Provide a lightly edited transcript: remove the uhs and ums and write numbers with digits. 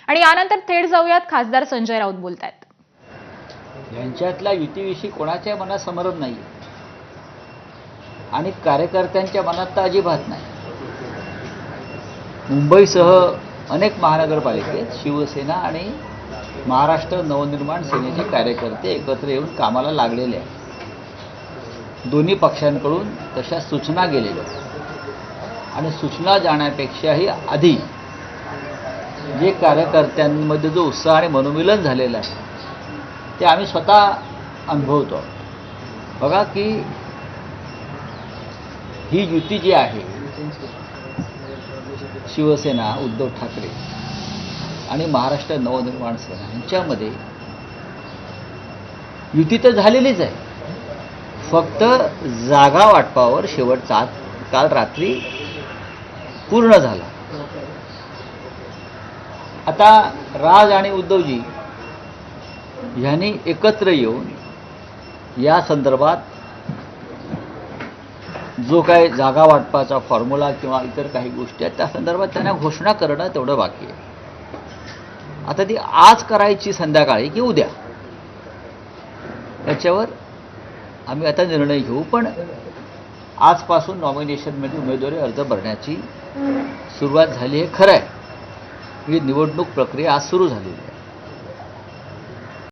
आणि यानंतर थेट जाऊयात खासदार संजय राऊत बोलतायत. यांच्यातल्या युतीविषयी कोणाच्या मनात समरस नाही आणि कार्यकर्त्यांच्या मनात तर अजिबात नाही. मुंबईसह अनेक महानगरपालिकेत शिवसेना आणि महाराष्ट्र नवनिर्माण सेनेचे कार्यकर्ते एकत्र येऊन कामाला लागलेले आहेत. दोन्ही पक्षांकडून तशा सूचना गेलेल्या आणि सूचना जाण्यापेक्षाही आधी जे कार्यकर्त्यांमध्ये जो उत्साह आणि मनोमिलन झालेलं आहे ते आम्ही स्वतः अनुभवतो. बघा की ही युती जी आहे शिवसेना उद्धव ठाकरे आणि महाराष्ट्र नवनिर्माण सेना यांच्यामध्ये युती तर झालेलीच आहे, फक्त जागा वाटपावर शेवटचा काल रात्री पूर्ण झाला. आता राज आणि उद्धवजी यांनी एकत्र येऊन या संदर्भात जो काय जागा वाटपाचा फॉर्म्युला किंवा इतर काही गोष्टी आहेत त्या संदर्भात त्यांना घोषणा करणं तेवढं बाकी आहे. आता ती आज करायची संध्याकाळी की उद्या याच्यावर आम्ही आता निर्णय घेऊ. पण आजपासून नॉमिनेशनमध्ये उमेदवारी अर्ज भरण्याची सुरुवात झाली हे खरं आहे. ही निवडणूक प्रक्रिया आज सुरू झाली.